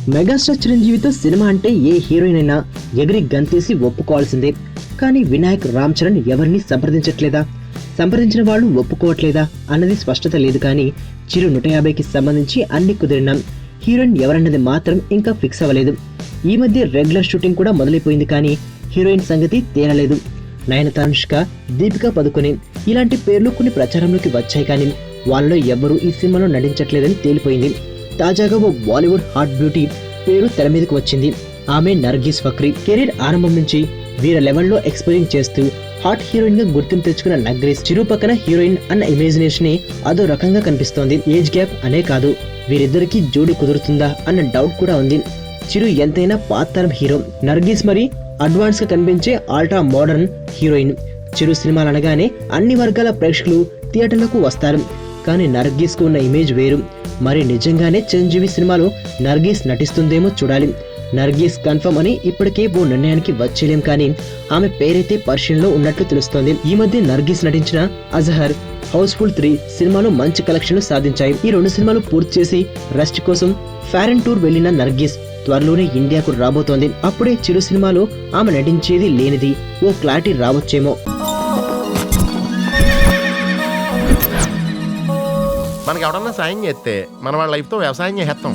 Megastar చిరంజీవితో cinema అంటే ఏ heroine అయినా ఎగిరి గంతేసి ఒప్పుకోవాల్సిందే. కానీ వినాయక్ రామ్ చరణ్ ఎవరిని సంప్రదించట్లేదా, సంప్రదించిన వాళ్ళు ఒప్పుకోవట్లేదా అన్నది స్పష్టత లేదు. కానీ చిరు 150కి సంబంధించి అన్ని కుదిరినాం, హీరోయిన్ ఎవరన్నది మాత్రం ఇంకా ఫిక్స్ అవ్వలేదు. ఈ మధ్య రెగ్యులర్ షూటింగ్ కూడా మొదలైపోయింది, కానీ హీరోయిన్ సంగతి తేలలేదు. నయనతానుష్క, దీపికా పదుకొనే ఇలాంటి పేర్లు కొన్ని ప్రచారంలోకి వచ్చాయి, కానీ వాళ్ళలో ఎవ్వరూ ఈ సినిమాలో నటించట్లేదని తేలిపోయింది. తాజాగా ఓ బాలీవుడ్ హాట్ బ్యూటీ పేరు తెర మీదకి వచ్చింది. ఆమె నర్గీస్ ఫక్రీ. కెరీర్ ఆరంభం నుంచి వీర లెవెల్లో ఎక్స్పైరింగ్ చేస్తూ హాట్ హీరోయిన్ గా గుర్తింపు తెచ్చుకున్న నర్గీస్ చిరు పక్కన హీరోయిన్ అన్న ఇమేజినేషన్ అదో రకంగా కనిపిస్తోంది. ఏజ్ గ్యాప్ అనే కాదు, వీరిద్దరికి జోడి కుదురుతుందా అన్న డౌట్ కూడా ఉంది. చిరు ఎంతైనా పాతరం హీరో, నర్గీస్ మరి అడ్వాన్స్ గా కనిపించే ఆల్ట్రా మోడర్న్ హీరోయిన్. చిరు సినిమాలు అనగానే అన్ని వర్గాల ప్రేక్షకులు థియేటర్లకు వస్తారు, కానీ నర్గీస్ కు ఉన్న ఇమేజ్ వేరు. మరి నిజంగానే చిరంజీవి సినిమాలో నర్గీస్ నటిస్తుందేమో చూడాలి. నర్గీస్ కన్ఫర్మ్ అని ఇప్పటికే ఓ నిర్ణయానికి వచ్చేలేం, కానీ ఆమె పేరైతే పరిశీలనలో ఉన్నట్లు తెలుస్తోంది. ఈ మధ్య నర్గీస్ నటించిన అజహర్, హౌస్ఫుల్ 3 సినిమాలు మంచి కలెక్షన్లు సాధించాయి. ఈ 2 సినిమాలు పూర్తి చేసి రెస్ట్ కోసం ఫారెన్ టూర్ వెళ్లిన నర్గీస్ త్వరలోనే ఇండియాకు రాబోతోంది. అప్పుడే చిరు సినిమాలో ఆమె నటించేది లేనిది ఓ క్లారిటీ రావచ్చేమో. మనకి ఎవడన్నా సాయం చేస్తే మన వాళ్ళ లైఫ్తో వ్యవసాయం చేస్తాం.